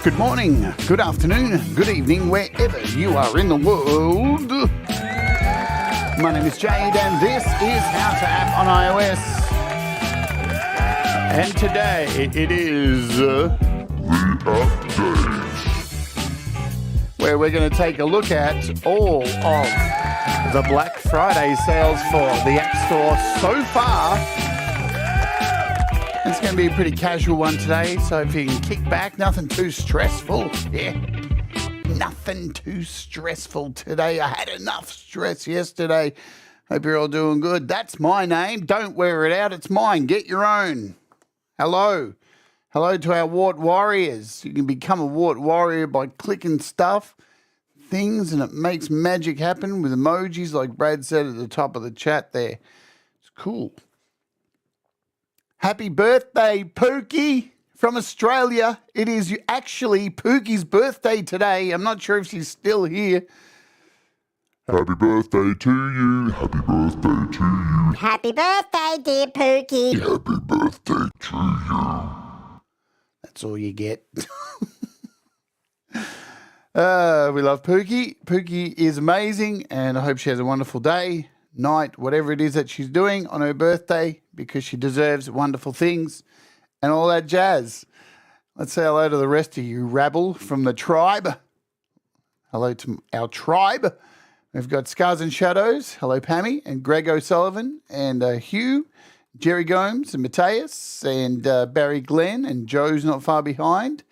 Good morning, good afternoon, good evening, wherever you are in the world. My name is Jade and this is How to App on iOS. And today it is the Appdate, where we're going to take a look at all of the Black Friday sales for the App Store so far. It's going to be a pretty casual one today, so if you can kick back, nothing too stressful. Yeah, nothing too stressful today. I had enough stress yesterday. Hope you're all doing good. That's my name. Don't wear it out. It's mine. Get your own. Hello. Hello to our Wart Warriors. You can become a Wart Warrior by clicking things, and it makes magic happen with emojis like Brad said at the top of the chat there. It's cool. Happy birthday, Pookie from Australia. It is actually Pookie's birthday today. I'm not sure if she's still here. Happy birthday to you. Happy birthday to you. Happy birthday, dear Pookie. Happy birthday to you. That's all you get. We love Pookie. Pookie is amazing, and I hope she has a wonderful day, night, whatever it is that she's doing on her birthday, because she deserves wonderful things and all that jazz. Let's say hello to the rest of you rabble from the tribe. Hello to our tribe. We've got Scars and Shadows. Hello, Pammy and Greg O'Sullivan and Hugh, Jerry Gomes and Matthias and Barry Glenn, and Joe's not far behind.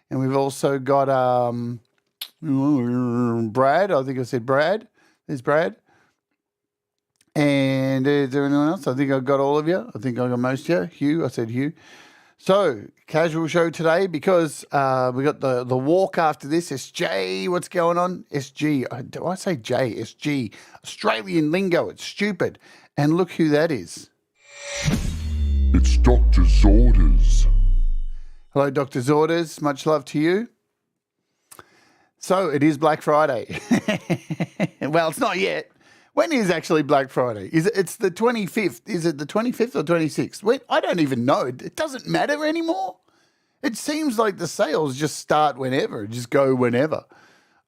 And we've also got Brad. I think I said Brad. There's Brad. And is there anyone else? I think I got all of you. I think I got most of you. Hugh, I said Hugh. So, casual show today because we got the walk after this. SJ, what's going on? SG. Do I say J? SG. Australian lingo. It's stupid. And look who that is. It's Dr. Zorders. Hello, Dr. Zorders. Much love to you. So, it is Black Friday. Well, it's not yet. When is actually Black Friday? It's the 25th. Is it the 25th or 26th? I don't even know. It doesn't matter anymore. It seems like the sales just start whenever, just go whenever.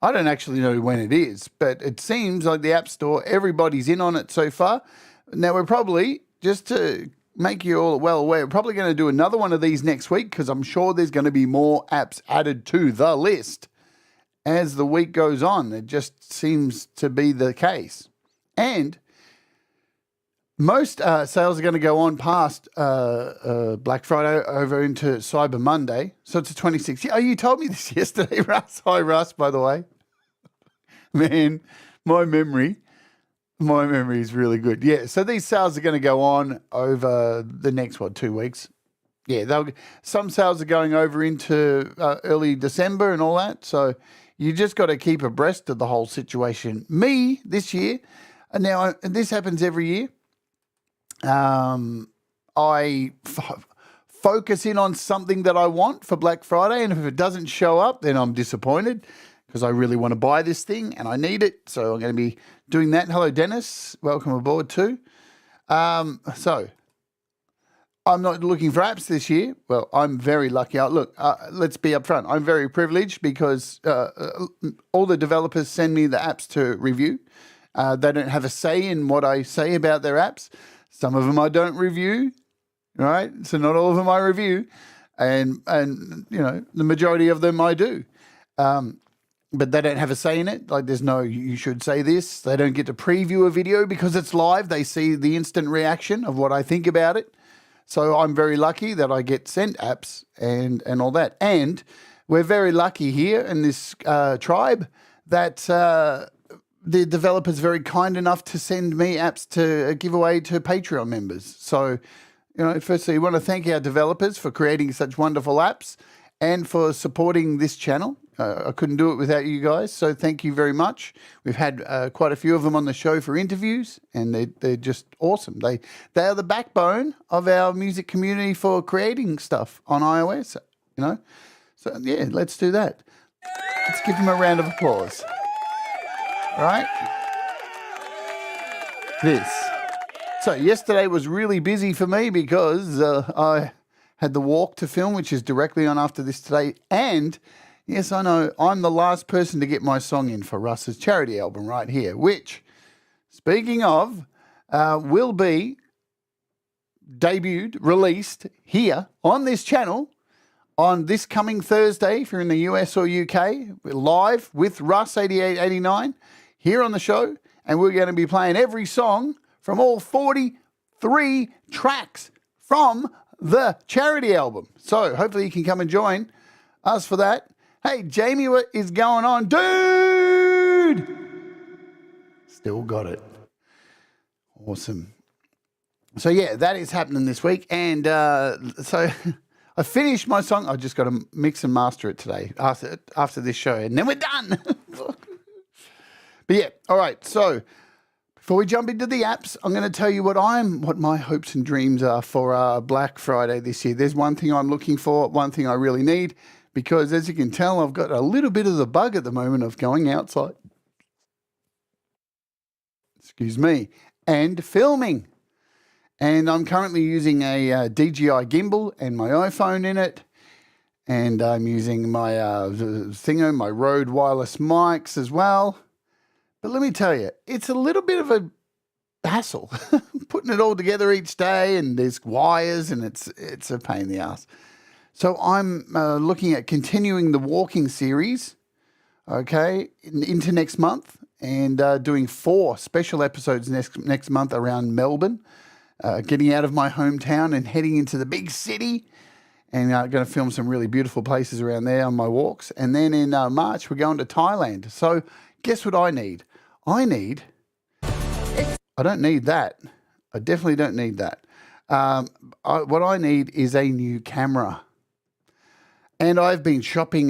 I don't actually know when it is, but it seems like the App Store, everybody's in on it so far. Now, we're probably, just to make you all well aware, we're probably going to do another one of these next week because I'm sure there's going to be more apps added to the list as the week goes on. It just seems to be the case. And most sales are going to go on past Black Friday over into Cyber Monday. So it's the 26th. Yeah, you told me this yesterday, Russ. Hi, Russ, by the way. Man, my memory is really good. Yeah, so these sales are going to go on over the next, 2 weeks? Yeah, some sales are going over into early December and all that. So you just got to keep abreast of the whole situation. Me, this year... Now, this happens every year. I focus in on something that I want for Black Friday, and if it doesn't show up, then I'm disappointed because I really want to buy this thing and I need it. So I'm going to be doing that. Hello, Dennis. Welcome aboard too. So I'm not looking for apps this year. Well, I'm very lucky. Let's be upfront. I'm very privileged because all the developers send me the apps to review. They don't have a say in what I say about their apps. Some of them I don't review, right? So not all of them I review, and the majority of them I do. But they don't have a say in it. Like there's no, you should say this. They don't get to preview a video because it's live. They see the instant reaction of what I think about it. So I'm very lucky that I get sent apps and all that. And we're very lucky here in this tribe that... the developer's very kind enough to send me apps to give away to Patreon members. So, firstly, we want to thank our developers for creating such wonderful apps and for supporting this channel. I couldn't do it without you guys, so thank you very much. We've had quite a few of them on the show for interviews, and they're just awesome. They are the backbone of our music community for creating stuff on iOS, So, yeah, let's do that. Let's give them a round of applause. Right? So yesterday was really busy for me because I had the walk to film, which is directly on after this today. And Yes, I know. I'm the last person to get my song in for Russ's charity album right here, which, speaking of, will be debuted, released here on this channel on this coming Thursday. If you're in the US or UK, we're live with Russ 8889 here on the show, and we're going to be playing every song from all 43 tracks from the charity album. So hopefully you can come and join us for that. Hey, Jamie, what is going on? Dude! Still got it. Awesome. So, yeah, that is happening this week. And so I finished my song. I just got to mix and master it today after this show. And then we're done. But, yeah, all right. So before we jump into the apps, I'm going to tell you what my hopes and dreams are for Black Friday this year. There's one thing I'm looking for, one thing I really need. Because as you can tell, I've got a little bit of the bug at the moment of going outside. Excuse me. And filming. And I'm currently using a DJI gimbal and my iPhone in it. And I'm using my my Rode wireless mics as well. But let me tell you, it's a little bit of a hassle putting it all together each day. And there's wires and it's a pain in the ass. So I'm looking at continuing the walking series, okay, into next month, and doing 4 special episodes next month around Melbourne, getting out of my hometown and heading into the big city, and going to film some really beautiful places around there on my walks. And then in March, we're going to Thailand. So guess what I need? I don't need that. I definitely don't need that. What I need is a new camera. And I've been shopping,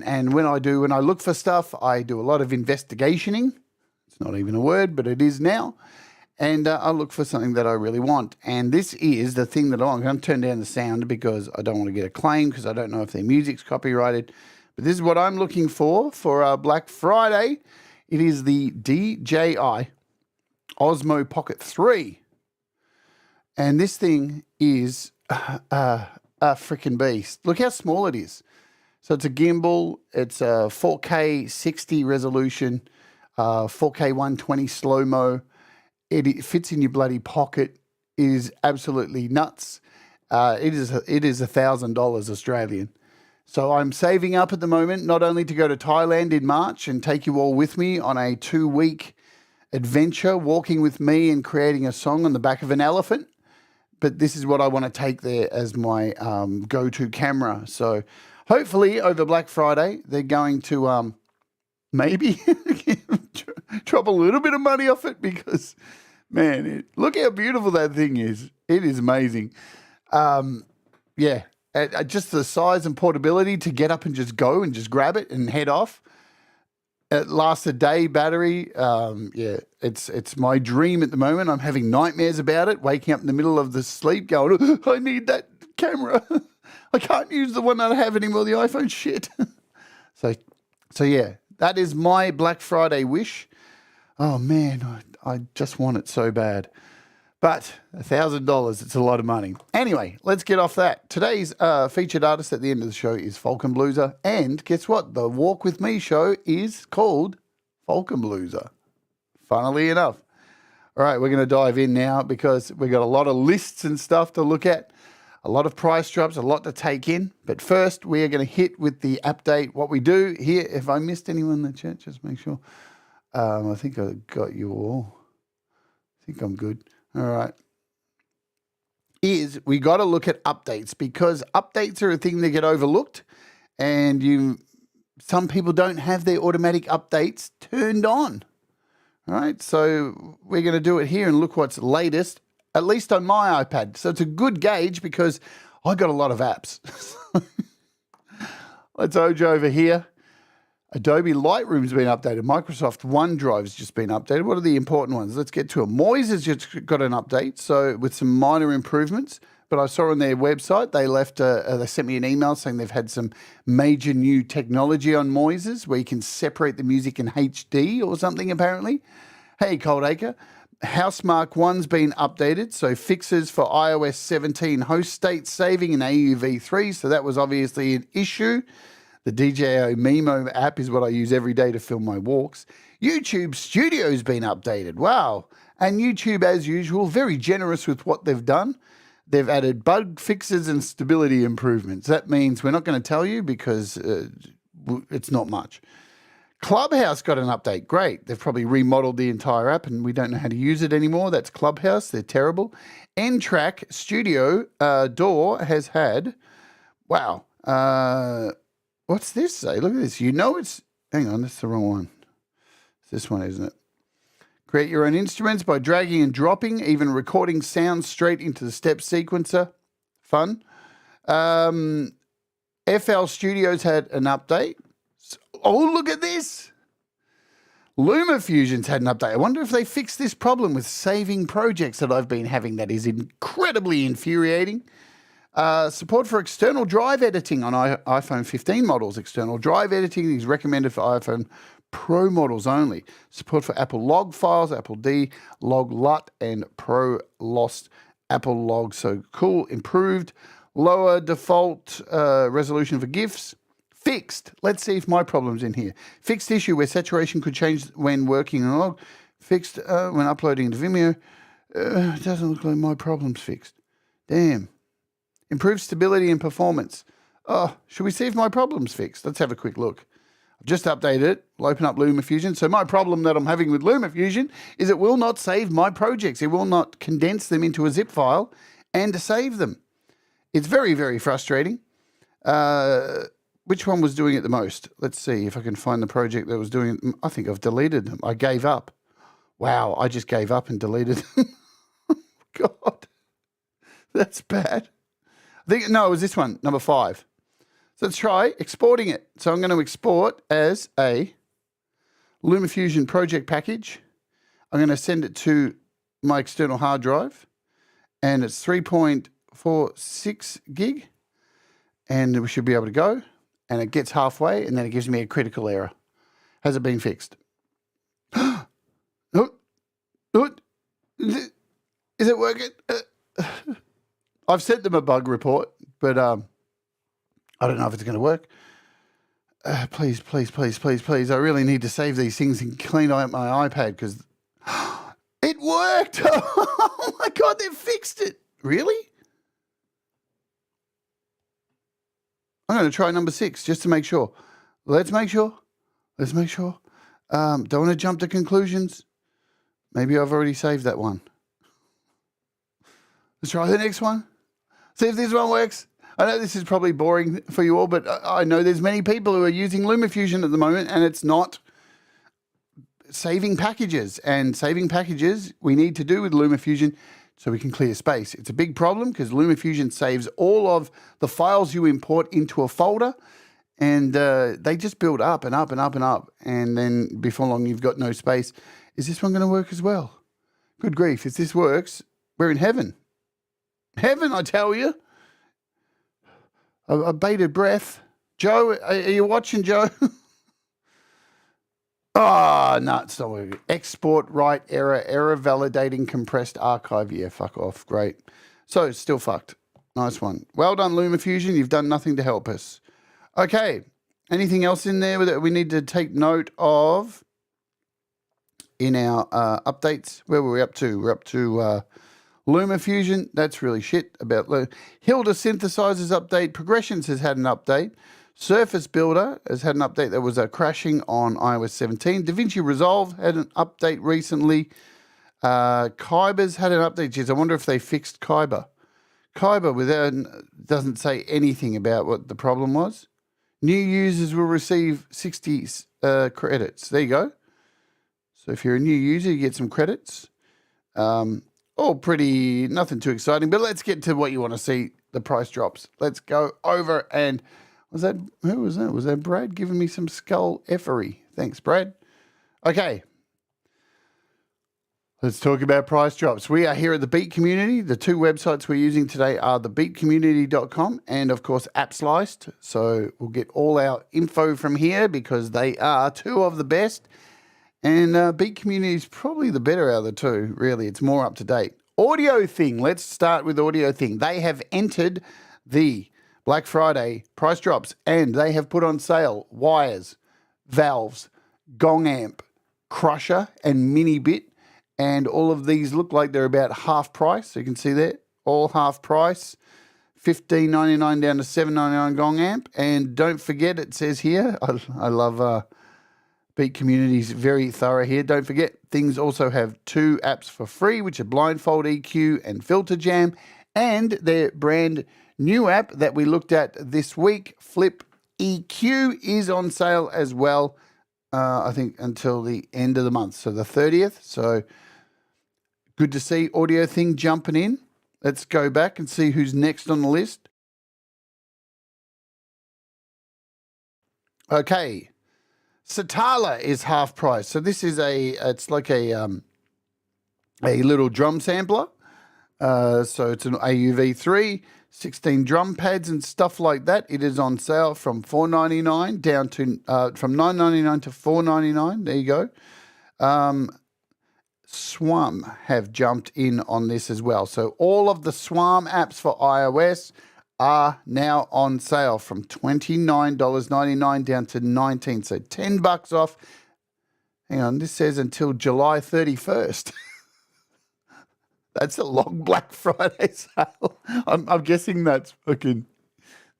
and when I look for stuff, I do a lot of investigationing. It's not even a word, but it is now. And I look for something that I really want. And this is the thing that I'm going to turn down the sound because I don't want to get a claim because I don't know if their music's copyrighted. But this is what I'm looking for Black Friday. It is the DJI Osmo Pocket 3. And this thing is a freaking beast. Look how small it is. So it's a gimbal. It's a 4K 60 resolution, 4K 120 slow-mo. It fits in your bloody pocket. It is absolutely nuts. It is $1,000 Australian. So I'm saving up at the moment, not only to go to Thailand in March and take you all with me on a 2-week adventure, walking with me and creating a song on the back of an elephant, but this is what I want to take there as my go-to camera. So hopefully over Black Friday, they're going to maybe drop a little bit of money off it because, man, look how beautiful that thing is. It is amazing. Just the size and portability to get up and just go and just grab it and head off. It lasts a day battery. It's my dream at the moment. I'm having nightmares about it, waking up in the middle of the sleep going, oh, I need that camera. I can't use the one that I have anymore, the iPhone shit. So yeah, that is my Black Friday wish. Oh man, I just want it so bad. But $1,000, it's a lot of money. Anyway, let's get off that. Today's featured artist at the end of the show is Falcon Blueser. And guess what? The Walk With Me show is called Falcon Blueser. Funnily enough. All right, we're going to dive in now because we've got a lot of lists and stuff to look at, a lot of price drops, a lot to take in. But first, we are going to hit with the update. What we do here, if I missed anyone in the chat, just make sure. I think I got you all. I think I'm good. All right. Is we got to look at updates because updates are a thing that get overlooked and some people don't have their automatic updates turned on. All right. So we're going to do it here and look what's latest, at least on my iPad. So it's a good gauge because I got a lot of apps. Let's Ojo over here. Adobe Lightroom's been updated. Microsoft OneDrive's just been updated. What are the important ones? Let's get to them. Moise has just got an update, so with some minor improvements. But I saw on their website they sent me an email saying they've had some major new technology on Moises where you can separate the music in HD or something apparently. Hey, Coldacre. Housemarque 1's been updated, so fixes for iOS 17 host state saving in AUV3, so that was obviously an issue. The DJI Mimo app is what I use every day to film my walks. YouTube Studio's been updated. Wow. And YouTube, as usual, very generous with what they've done. They've added bug fixes and stability improvements. That means we're not going to tell you because it's not much. Clubhouse got an update. Great. They've probably remodeled the entire app and we don't know how to use it anymore. That's Clubhouse. They're terrible. N-Track Studio Door has had, wow, what's this say? Look at this. You know it's, hang on, that's the wrong one. It's this one, isn't it? Create your own instruments by dragging and dropping, even recording sounds straight into the step sequencer. Fun. FL Studios had an update. Oh, look at this. LumaFusion's had an update. I wonder if they fixed this problem with saving projects that I've been having. That is incredibly infuriating. Support for external drive editing on iPhone 15 models. External drive editing is recommended for iPhone Pro models only. Support for Apple log files, Apple D, log LUT, and Pro lost Apple log. So cool, improved. Lower default resolution for GIFs. Fixed. Let's see if my problem's in here. Fixed issue where saturation could change when working on a log. Fixed when uploading to Vimeo. It doesn't look like my problem's fixed. Damn. Improved stability and performance. Oh, should we see if my problem's fixed? Let's have a quick look. I've just updated it. I'll open up LumaFusion. So my problem that I'm having with LumaFusion is it will not save my projects. It will not condense them into a zip file and save them. It's very, very frustrating. Which one was doing it the most? Let's see if I can find the project that was doing it. I think I've deleted them. I gave up. Wow, I just gave up and deleted them. God, that's bad. I think, no, it was this one, number 5. So let's try exporting it. So I'm going to export as a LumaFusion project package. I'm going to send it to my external hard drive. And it's 3.46 gig. And we should be able to go. And it gets halfway, and then it gives me a critical error. Has it been fixed? Is it working? I've sent them a bug report, but I don't know if it's going to work. Please, please, please, please, please. I really need to save these things and clean out my iPad because it worked. Oh, my God, they've fixed it. Really? I'm going to try number 6 just to make sure. Let's make sure. Let's make sure. Don't want to jump to conclusions. Maybe I've already saved that one. Let's try the next one. See if this one works. I know this is probably boring for you all, but I know there's many people who are using LumaFusion at the moment and it's not saving packages. And saving packages we need to do with LumaFusion so we can clear space. It's a big problem because LumaFusion saves all of the files you import into a folder and they just build up and up and up and up. And then before long, you've got no space. Is this one going to work as well? Good grief. If this works, we're in heaven. Heaven, I tell you. A bated breath. Joe, are you watching, Joe? Oh, no, it's not working. Export, write, error validating compressed archive. Yeah, fuck off. Great. So, still fucked. Nice one. Well done, LumaFusion. You've done nothing to help us. Okay. Anything else in there that we need to take note of in our updates? Where were we up to? We're up to LumaFusion. That's really shit about Hilda Synthesizers update. Progressions has had an update. Surface Builder has had an update that was crashing on iOS 17. DaVinci Resolve had an update recently. Kyber's had an update. Jeez, I wonder if they fixed Kyber. Kyber doesn't say anything about what the problem was. New users will receive 60 credits. There you go. So if you're a new user, you get some credits. All pretty, nothing too exciting. But let's get to what you want to see, the price drops. Let's go over and... who was that? Was that Brad giving me some skull effery? Thanks, Brad. Okay. Let's talk about price drops. We are here at the Beat Community. The 2 websites we're using today are thebeatcommunity.com and, of course, AppSliced. So we'll get all our info from here because they are 2 of the best. And Beat Community is probably the better out of the 2, really. It's more up to date. Audio Thing. Let's start with Audio Thing. They have entered the Black Friday price drops, and they have put on sale wires, valves, gong amp, crusher, and mini bit. And all of these look like they're about half price. So you can see that, all half price. $15.99 down to $7.99 gong amp. And don't forget, it says here, I love Beat Community's very thorough here. Don't forget, things also have 2 apps for free, which are Blindfold EQ and Filter Jam. And their brand new app that we looked at this week, Flip EQ, is on sale as well, I think until the end of the month, so the 30th. So good to see Audio Thing jumping in. Let's go back and see who's next on the list. Okay. Satala is half price. So this is it's like a little drum sampler. So it's an AUV3, 16 drum pads and stuff like that. It is on sale from $4.99 down to from $9.99 to $4.99. There you go. Swam have jumped in on this as well. So all of the Swam apps for iOS are now on sale from $29.99 down to $19. So $10 off. Hang on, this says until July 31st. That's a long Black Friday sale. I'm guessing that's fucking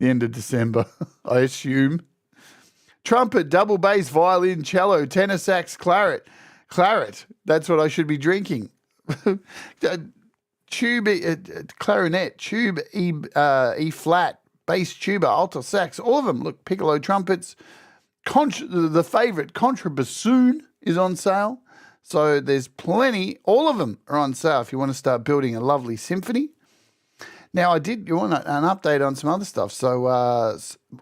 the end of December, I assume. Trumpet, double bass, violin, cello, tenor sax, claret. Claret, that's what I should be drinking. Tube, clarinet, tube, E flat, bass tuba, alto sax, all of them. Look, piccolo trumpets. The favourite, contrabassoon, is on sale. So there's plenty. All of them are on sale if you want to start building a lovely symphony. Now, you want an update on some other stuff. So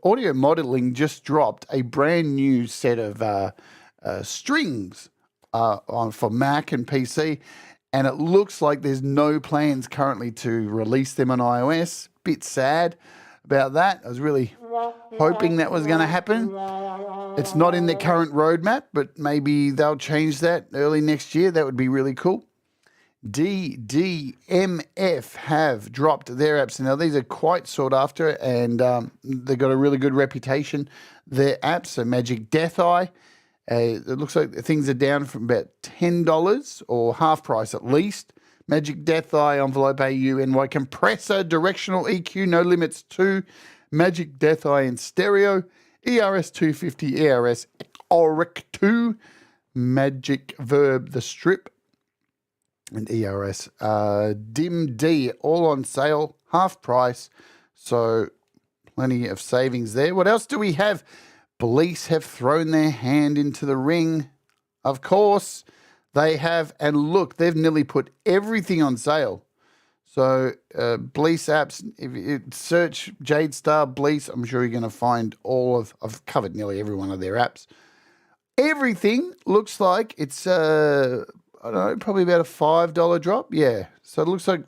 Audio Modeling just dropped a brand new set of strings for Mac and PC, and it looks like there's no plans currently to release them on iOS. Bit sad about that. I was really hoping that was going to happen. It's not in the current roadmap, but maybe they'll change that early next year. That would be really cool. DDMF have dropped their apps. Now, these are quite sought after, and they've got a really good reputation. Their apps are Magic Death Eye. It looks like things are down from about $10 or half price at least. Magic Death Eye, Envelope AU, Compressor, Directional EQ, No Limits 2, Magic Death Eye in stereo, ERS 250, ERS Auric 2, Magic Verb, The Strip, and ERS Dim D, all on sale, half price. So plenty of savings there. What else do we have? Police have thrown their hand into the ring. Of course, they have. And look, they've nearly put everything on sale. So Bleece apps, if you search Jade, Starr, Bleece, I'm sure you're going to find I've covered nearly every one of their apps. Everything looks like it's, I don't know, probably about a $5 drop. Yeah. So it looks like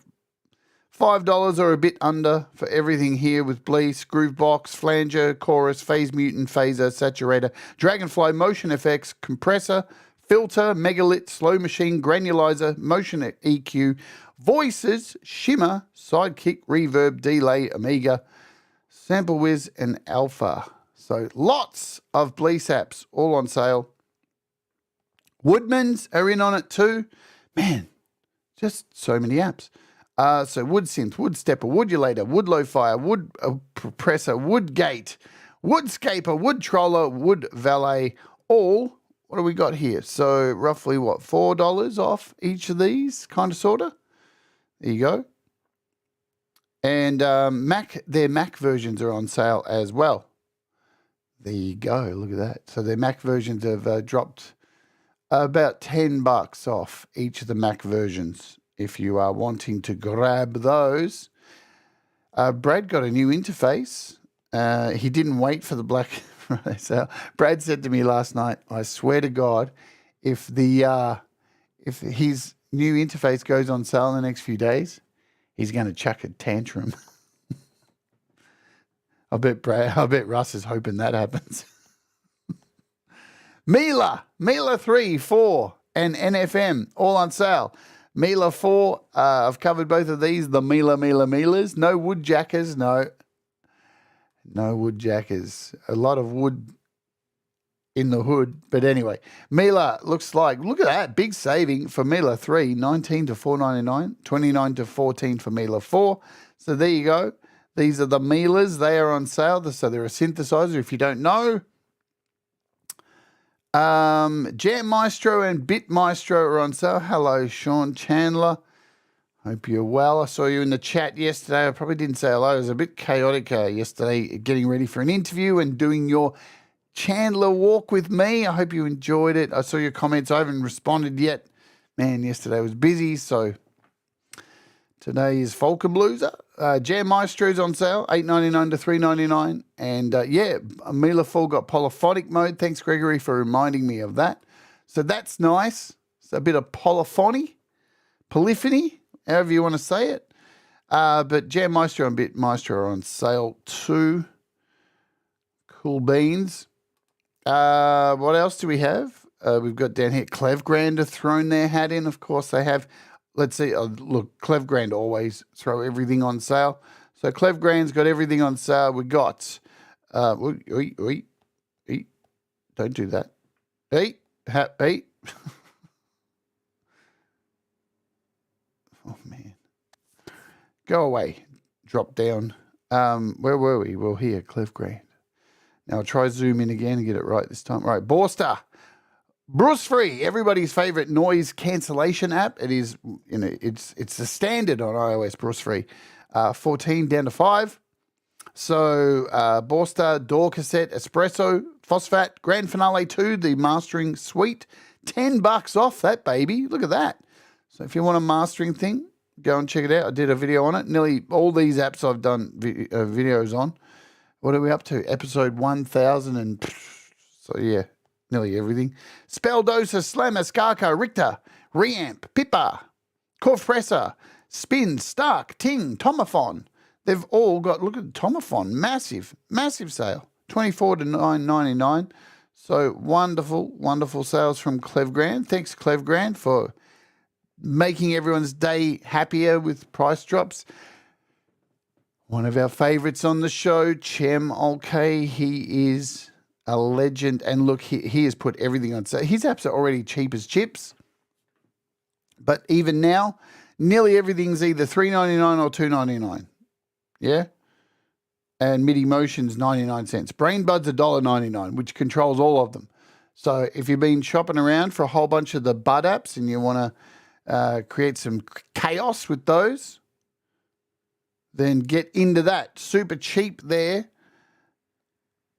$5 or a bit under for everything here with Bleece, Groovebox, Flanger, Chorus, Phase Mutant, Phaser, Saturator, Dragonfly, Motion FX, Compressor, Filter, Megalit, Slow Machine, Granulizer, Motion EQ, Voices, Shimmer, Sidekick, Reverb, Delay, Amiga, Sample Wiz, and Alpha. So lots of Bleece apps all on sale. Woodmans are in on it too. Man, just so many apps. So Wood Synth, Wood Stepper, Woodulator, Wood Lo-Fi, Wood Compressor, Wood Gate, Woodscaper, Wood Troller, Wood Valet, all, what do we got here? So roughly what, $4 off each of these, kind of, sort of? There you go. And their Mac versions are on sale as well. There you go, look at that. So their Mac versions have dropped about $10 off each of the Mac versions. If you are wanting to grab those. Brad got a new interface. He didn't wait for the Black Friday sale. Brad said to me last night, I swear to God, if his new interface goes on sale in the next few days, he's going to chuck a tantrum. I bet Russ is hoping that happens. Mila 3, 4, and NFM, all on sale. Mila 4, I've covered both of these, the Milas. No woodjackers, no. No wood jackers. A lot of wood in the hood. But anyway, Mila looks like, look at that, big saving for Mila 3, 19 to 4.99, 29 to 14 for Mila 4. So there you go. These are the Milas. They are on sale. So they're a synthesizer if you don't know. Jam Maestro and Bit Maestro are on sale. Hello, Sean Chandler. Hope you're well. I saw you in the chat yesterday. I probably didn't say hello. I was a bit chaotic yesterday getting ready for an interview and doing your Chandler walk with me. I hope you enjoyed it. I saw your comments. I haven't responded yet. Man, yesterday was busy, so today is Falkenblueser. Jam Maestro's on sale, $8.99 to $3.99. And Mila Full got polyphonic mode. Thanks, Gregory, for reminding me of that. So that's nice. It's a bit of polyphony, however you want to say it. But Jam Maestro and Bit Maestro are on sale too. Cool beans. What else do we have? We've got down here, Clevgrand have thrown their hat in. Of course they have. Let's see. Look, Clevgrand always throw everything on sale. So Clevgrand's got everything on sale. We got, don't do that. Hey. Oh, man. Go away. Drop down. Where were we? Well, here, Clevgrand. Now I'll try zoom in again and get it right this time. Right, Borster. Bruce Free, everybody's favorite noise cancellation app. It is, it's the standard on iOS, Bruce Free. 14 down to 5. So Borster, Door Cassette, Espresso, Phosphat, Grand Finale 2, the mastering suite. $10 off that baby. Look at that. So if you want a mastering thing, go and check it out. I did a video on it. Nearly all these apps I've done videos on. What are we up to? Episode 1000 and so yeah, nearly everything. Spelldoser, Slammer, Skarka, Richter, Reamp, Pippa, Corfpressor, Spin, Stark, Ting, Tomophon. They've all got, look at Tomophon, massive sale. 24 to $9.99. So wonderful sales from Clevgrand. Thanks, Clevgrand, for making everyone's day happier with price drops. One of our favourites on the show, Chem OK, he is a legend. And look, he has put everything on sale. His apps are already cheap as chips. But even now, nearly everything's either $3.99 or $2.99. Yeah? And MIDI Motion's 99 cents. BrainBud's $1.99, which controls all of them. So if you've been shopping around for a whole bunch of the Bud apps and you want to create some chaos with those, then get into that. Super cheap there.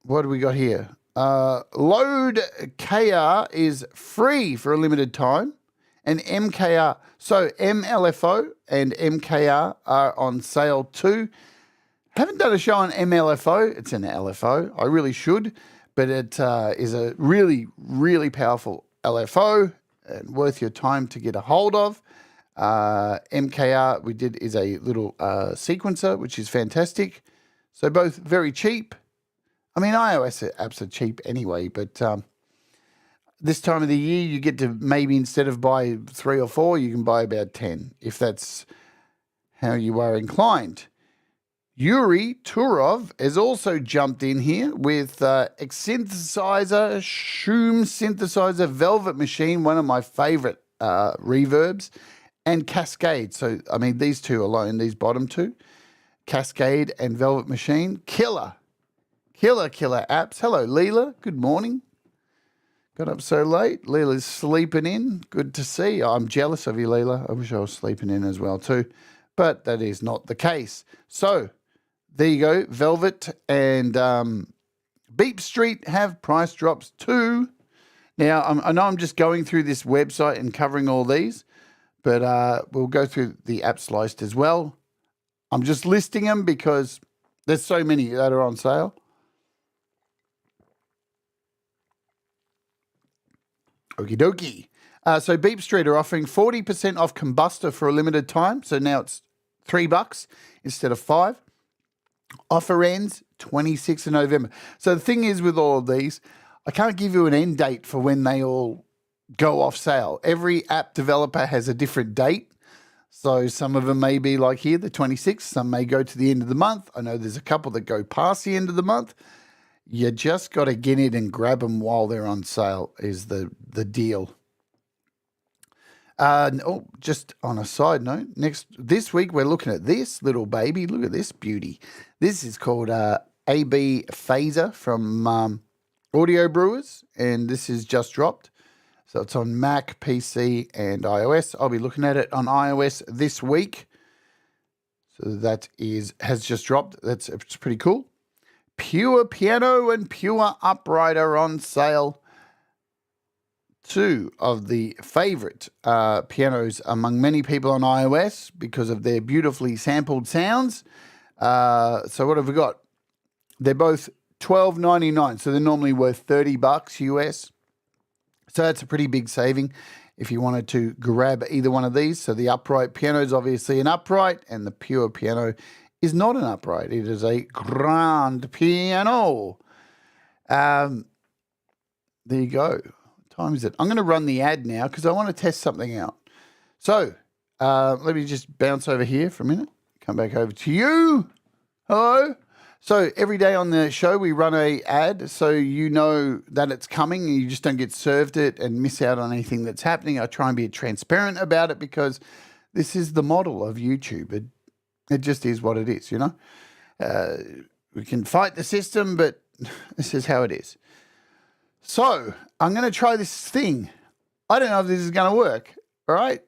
What do we got here? Load KR is free for a limited time. And MKR, so MLFO and MKR are on sale too. Haven't done a show on MLFO. It's an LFO. I really should. But it is a really powerful LFO and worth your time to get a hold of. MKR we did is a little sequencer, which is fantastic. So both very cheap. I mean, iOS apps are cheap anyway, but this time of the year you get to maybe instead of buy 3 or 4, you can buy about 10 if that's how you are inclined. Yuri Turov has also jumped in here with synthesizer, Shoom synthesizer, Velvet Machine, one of my favorite reverbs, and Cascade. So, I mean, these two alone, these bottom two, Cascade and Velvet Machine, killer apps. Hello, Leela. Good morning. Got up so late. Leela's sleeping in. Good to see. I'm jealous of you, Leela. I wish I was sleeping in as well too, but that is not the case. So, there you go. Velvet and Beep Street have price drops too. Now, I know I'm just going through this website and covering all these, but we'll go through the apps list as well. I'm just listing them because there's so many that are on sale. Okie dokie. So Beep Street are offering 40% off Combustor for a limited time. So now it's $3 instead of $5. Offer ends 26th of November. So the thing is with all of these, I can't give you an end date for when they all go off sale. Every app developer has a different date. So some of them may be like here, the 26th. Some may go to the end of the month. I know there's a couple that go past the end of the month. You just got to get in and grab them while they're on sale is the deal. Just on a side note, this week we're looking at this little baby. Look at this beauty. This is called AB Phaser from Audio Brewers, and this is just dropped. So it's on Mac, PC, and iOS. I'll be looking at it on iOS this week. So that has just dropped. It's pretty cool. Pure Piano and Pure Upright are on sale. Two of the favorite pianos among many people on iOS because of their beautifully sampled sounds. So what have we got? They're both $12.99, so they're normally worth $30 US. So that's a pretty big saving if you wanted to grab either one of these. So the upright piano is obviously an upright, and the pure piano is not an upright. It is a grand piano. There you go. What time is it? I'm going to run the ad now because I want to test something out. So let me just bounce over here for a minute. Come back over to you. Hello. So every day on the show, we run a ad so you know that it's coming and you just don't get served it and miss out on anything that's happening. I try and be transparent about it because this is the model of YouTube. It just is what it is, you know. We can fight the system, but this is how it is. So I'm going to try this thing. I don't know if this is going to work. All right.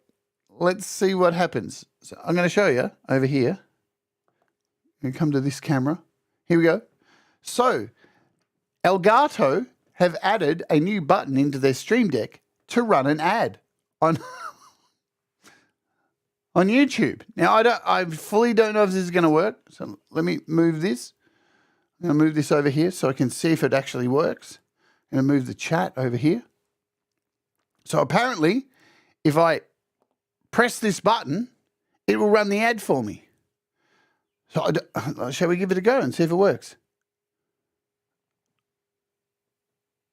Let's see what happens. So I'm going to show you over here. I'm going to come to this camera. Here we go. So, Elgato have added a new button into their Stream Deck to run an ad on on YouTube. Now, I fully don't know if this is going to work. So let me move this. I'm going to move this over here so I can see if it actually works. I'm going to move the chat over here. So apparently, if I press this button, it will run the ad for me. So shall we give it a go and see if it works?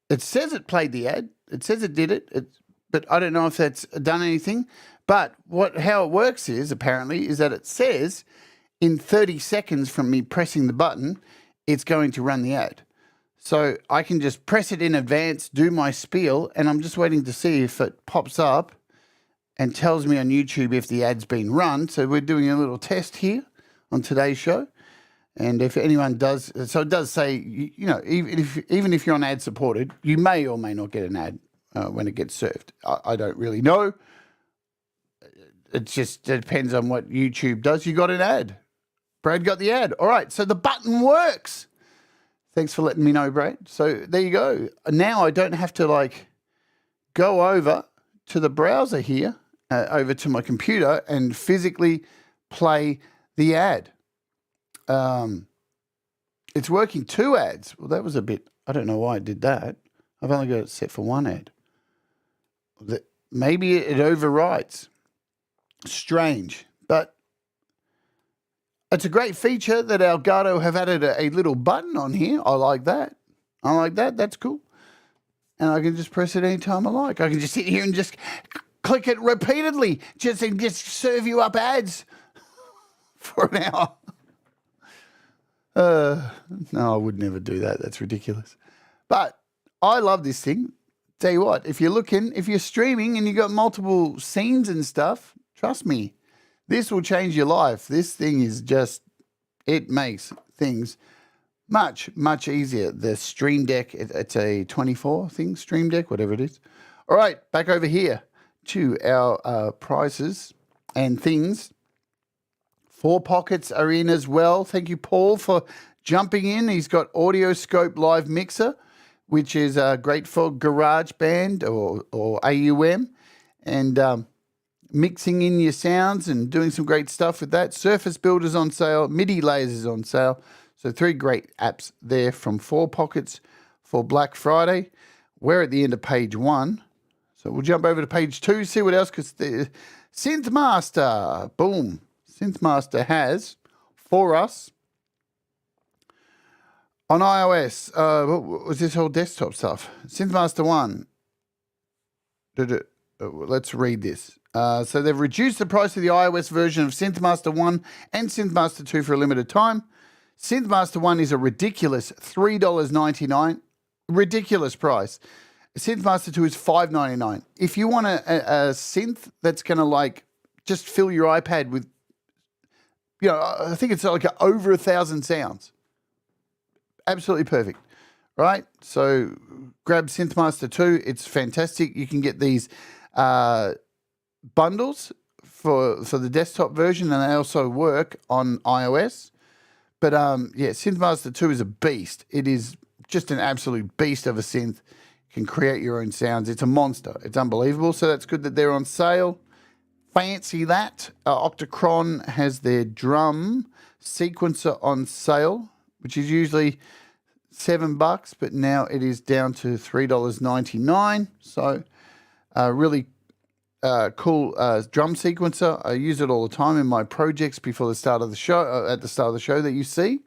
It says it played the ad. It says it did it. But I don't know if that's done anything. But how it works is, apparently, is that it says in 30 seconds from me pressing the button, it's going to run the ad. So I can just press it in advance, do my spiel, and I'm just waiting to see if it pops up and tells me on YouTube if the ad's been run. So we're doing a little test here on today's show. And if anyone does, so it does say, you know, even if you're on ad supported, you may or may not get an ad when it gets served. I don't really know. It just depends on what YouTube does. You got an ad. Brad got the ad. All right, so the button works. Thanks for letting me know, Brad. So there you go. Now I don't have to go over to the browser here, over to my computer and physically play the ad. It's working 2 ads. Well, that was a bit, I don't know why I did that. I've only got it set for 1 ad. Maybe it overwrites. Strange, but it's a great feature that Elgato have added a little button on here. I like that. That's cool. And I can just press it anytime I like. I can just sit here and just click it repeatedly, just serve you up ads for an hour. No, I would never do that. That's ridiculous. But I love this thing. Tell you what, if you're streaming and you got multiple scenes and stuff, trust me, this will change your life. This thing is it makes things much, much easier. The Stream Deck, it's a 24 thing, Stream Deck, whatever it is. All right, back over here to our prices and things. 4 Pockets are in as well. Thank you, Paul, for jumping in. He's got AudioScope Live Mixer, which is great for GarageBand or AUM, and mixing in your sounds and doing some great stuff with that. Surface Builder's on sale. MIDI Layers is on sale. So 3 great apps there from 4 Pockets for Black Friday. We're at the end of page 1. So we'll jump over to page 2, see what else, because the Synthmaster, boom. Synthmaster has for us on iOS. What was this whole desktop stuff? Synthmaster 1. let's read this. So they've reduced the price of the iOS version of SynthMaster 1 and SynthMaster 2 for a limited time. SynthMaster 1 is a ridiculous $3.99. Ridiculous price. SynthMaster 2 is $5.99. If you want a synth that's going to like just fill your iPad with, I think it's like over 1,000 sounds. Absolutely perfect, right? So grab SynthMaster 2. It's fantastic. You can get these bundles for the desktop version, and they also work on iOS. But SynthMaster 2 is a beast. It is just an absolute beast of a synth. You can create your own sounds. It's a monster. It's unbelievable. So that's good that they're on sale. Fancy that. Octocron has their drum sequencer on sale, which is usually $7, but now it is down to $3.99. So really cool drum sequencer. I use it all the time in my projects before the start of the show, at the start of the show that you see.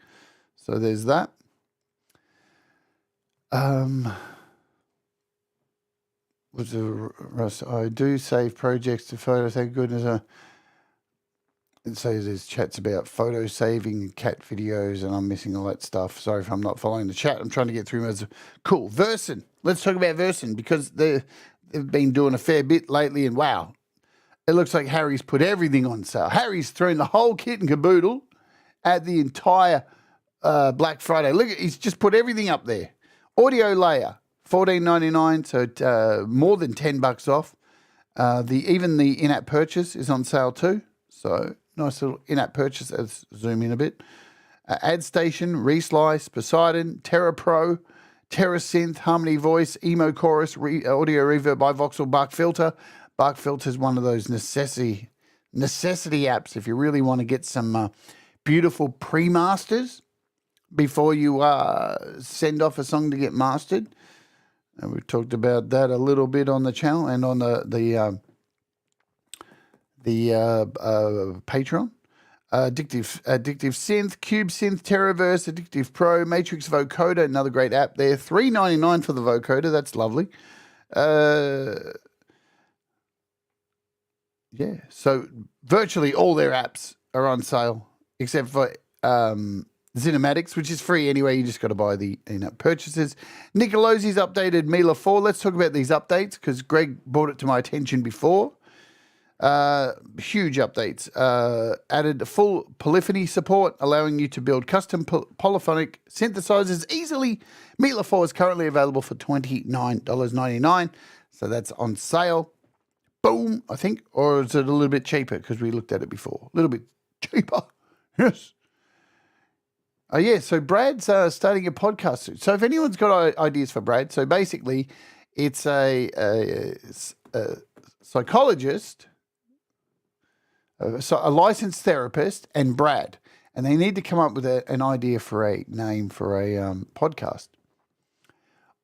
So there's that. I do save projects to photos. Thank goodness. It says there's chats about photo saving and cat videos, and I'm missing all that stuff. Sorry if I'm not following the chat. I'm trying to get through. Cool. Versen. Let's talk about Versen because they've been doing a fair bit lately, and wow, it looks like Harry's put everything on sale. Harry's thrown the whole kit and caboodle at the entire Black Friday. Look, he's just put everything up there. Audio layer, $14.99, so more than $10 off. Even the in-app purchase is on sale too. So nice little in-app purchase. Let's zoom in a bit. AdStation, Reslice, Poseidon, Terra Pro, Terra Synth, Harmony Voice, Emo Chorus, Audio Reverb, Bivoxel, Bark Filter. Bark Filter is one of those necessity apps if you really want to get some beautiful pre-masters before you send off a song to get mastered. And we've talked about that a little bit on the channel and on the Patreon. Addictive Synth, Cube Synth, Terraverse, Addictive Pro, Matrix Vocoder, another great app there. $3.99 for the Vocoder. That's lovely. So virtually all their apps are on sale except for Zinematics, which is free anyway. You just got to buy the in-app purchases. Nicolozi's updated Mila 4. Let's talk about these updates because Greg brought it to my attention before. Huge updates. Added full polyphony support, allowing you to build custom polyphonic synthesizers easily. Mila 4 is currently available for $29.99. So that's on sale. Boom, I think. Or is it a little bit cheaper because we looked at it before? A little bit cheaper. Yes. Oh, yeah. So Brad's starting a podcast soon. So if anyone's got ideas for Brad, so basically it's a psychologist, a licensed therapist, and Brad. And they need to come up with an idea for a name for a podcast.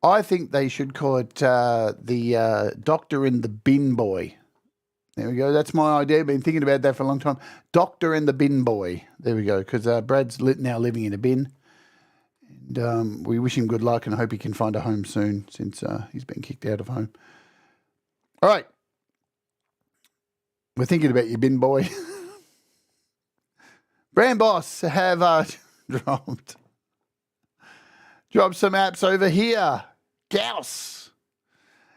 I think they should call it the Doctor and the Bin Boy. There we go. That's my idea. Been thinking about that for a long time. Doctor and the Bin Boy. There we go. Because Brad's now living in a bin. And we wish him good luck and hope he can find a home soon since he's been kicked out of home. All right. We're thinking about you, Bin Boy. Brand Boss have dropped some apps over here. Gauss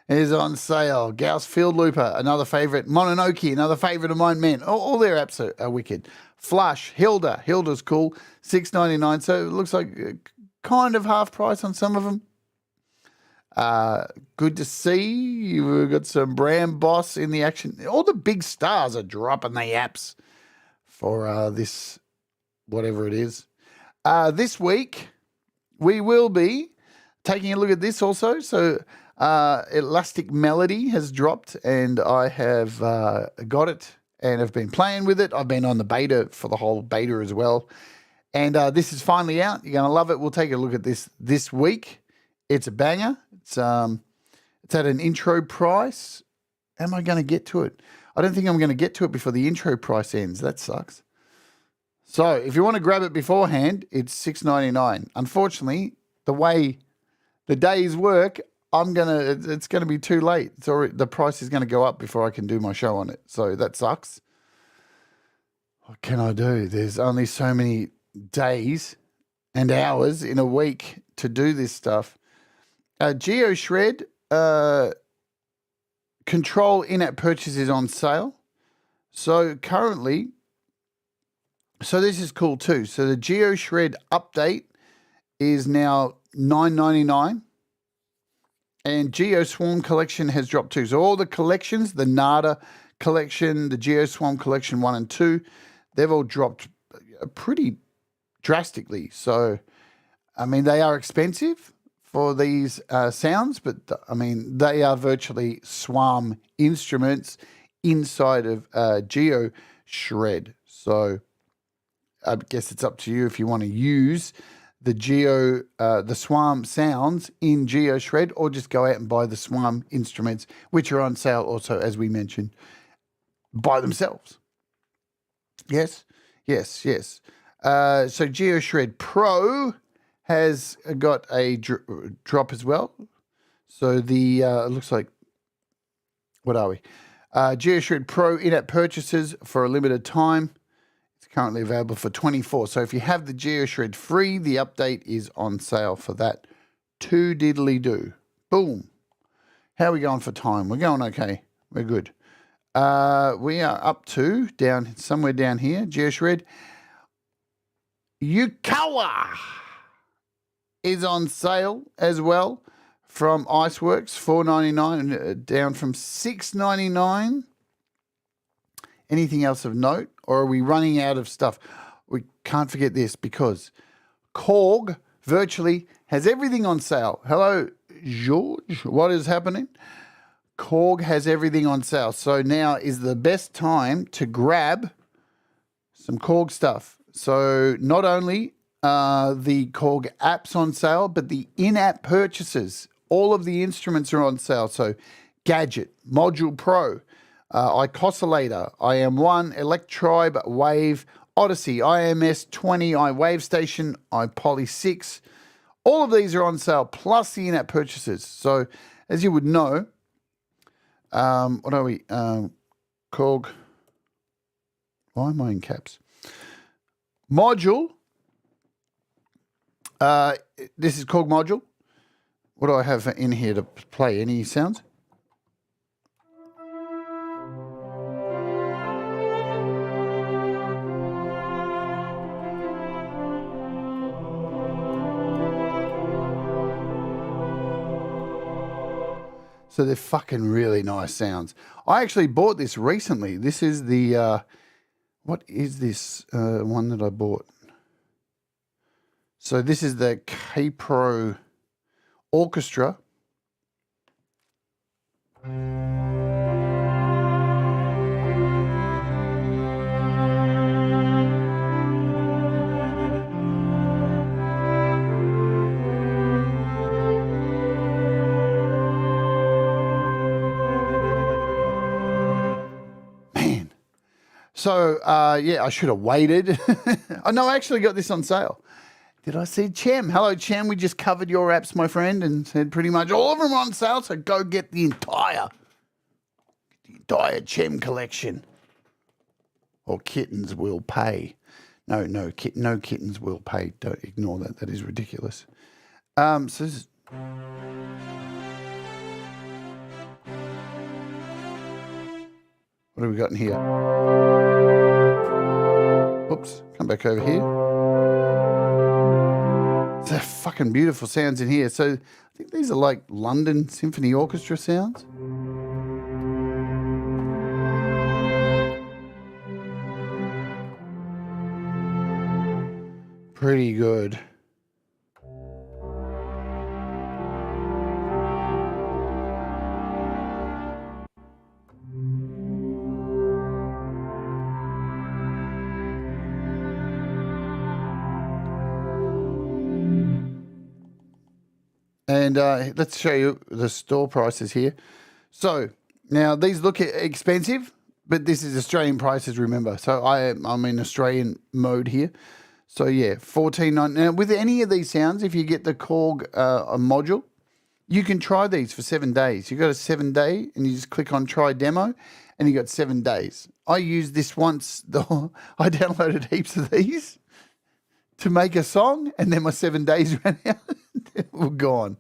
is on sale. Gauss Field Looper, another favourite. Mononoke, another favourite of mine. Man, all their apps are wicked. Flush, Hilda's cool. $6.99. So it looks like kind of half price on some of them. Good to see. We've got some Brand Boss in the action. All the big stars are dropping the apps for this, whatever it is. This week, we will be taking a look at this also. So Elastic Melody has dropped and I have got it and have been playing with it. I've been on the beta for the whole beta as well. And this is finally out. You're going to love it. We'll take a look at this week. It's a banger. It's at an intro price. Am I going to get to it? I don't think I'm going to get to it before the intro price ends. That sucks. So if you want to grab it beforehand, it's $6.99. Unfortunately, the way the days work, it's gonna be too late. It's already, the price is gonna go up before I can do my show on it. So that sucks. What can I do? There's only so many days and hours in a week to do this stuff. GeoShred control in-app purchases on sale. So currently, so this is cool too. So the GeoShred update is now $9.99, and GeoSwarm collection has dropped too. So all the collections, the NADA collection, the GeoSwarm collection 1 and 2, they've all dropped pretty drastically. So, I mean, they are expensive for these sounds, but I mean, they are virtually swarm instruments inside of GeoShred. So I guess it's up to you if you want to use the Swarm sounds in GeoShred, or just go out and buy the Swarm instruments, which are on sale also, as we mentioned, by themselves. Yes. So GeoShred Pro has got a drop as well. So the it looks like, what are we? GeoShred Pro in-app purchases for a limited time. Currently available for $24. So if you have the GeoShred free, the update is on sale for that. Two diddly do. Boom. How are we going for time? We're going okay. We're good. We are up to somewhere down here. GeoShred Yukawa is on sale as well from Iceworks, $4.99 down from $6.99. Anything else of note, or are we running out of stuff? We can't forget this, because Korg virtually has everything on sale. Hello, George. What is happening? Korg has everything on sale. So now is the best time to grab some Korg stuff. So not only the Korg apps on sale, but the in-app purchases. All of the instruments are on sale. So Gadget, Module Pro, Icoscillator, IM1, Electribe, Wave, Odyssey, IMS 20, iWave Station, iPoly 6. All of these are on sale, plus the in-app purchases. So, as you would know, what are we? Korg. Why am I in caps? Module. This is Korg Module. What do I have in here to play? Any sounds? So they're fucking really nice sounds. I actually bought this recently. This is the, what is this one that I bought? So this is the K-Pro Orchestra. So, yeah, I should have waited. Oh, no, I actually got this on sale. Did I see Chem? Hello, Chem. We just covered your apps, my friend, and said pretty much all of them are on sale, so go get the entire Chem collection. Or kittens will pay. No kittens will pay. Don't ignore that. That is ridiculous. So this is... What have we got in here? Oops, come back over here. They're fucking beautiful sounds in here. So I think these are like London Symphony Orchestra sounds. Pretty good. And let's show you the store prices here. So now these look expensive, but this is Australian prices, remember. So I'm in Australian mode here. So yeah, $14.99. Now with any of these sounds, if you get the Korg module, You can try these for 7 days. You got a 7-day, and you just click on try demo, and you got 7 days. I used this once. I downloaded heaps of these to make a song, and then my 7 days ran out. They were gone.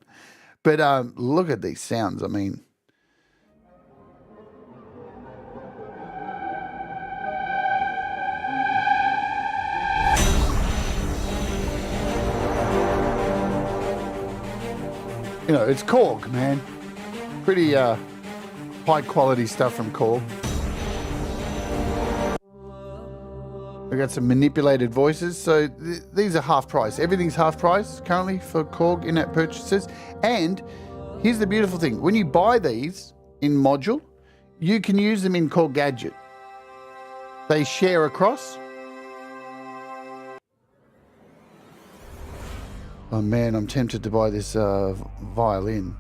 But look at these sounds. I mean, you know, it's Korg, man. Pretty high quality stuff from Korg. We got some manipulated voices. So these are half price. Everything's half price currently for Korg in-app purchases. And here's the beautiful thing. When you buy these in module, you can use them in Korg Gadget. They share across. Oh man, I'm tempted to buy this violin.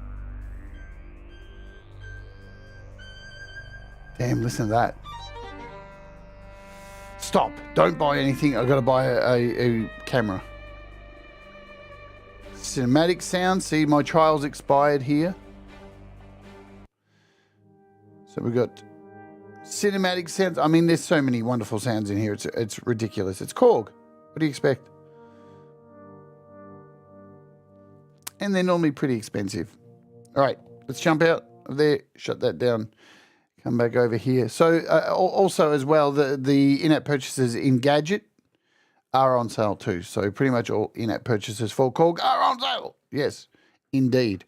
Damn, listen to that. Stop. Don't buy anything. I've got to buy a camera. Cinematic sound. See, my trial's expired here. So we've got cinematic sounds. I mean, there's so many wonderful sounds in here. It's ridiculous. It's Korg. What do you expect? And they're normally pretty expensive. All right, let's jump out of there. Shut that down. Come back over here. So also as well, the in-app purchases in Gadget are on sale too. So pretty much all in-app purchases for Korg are on sale. Yes, indeed.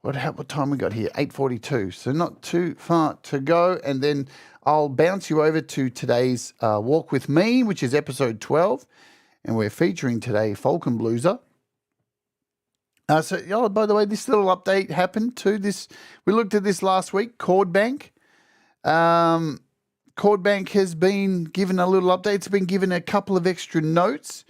What time we got here? 8:42. So not too far to go. And then I'll bounce you over to today's Walk With Me, which is episode 12. And we're featuring today Falcon Blueser. By the way, this little update happened too. We looked at this last week, Chord Bank. Chord Bank has been given a little update. It's been given a couple of extra notes,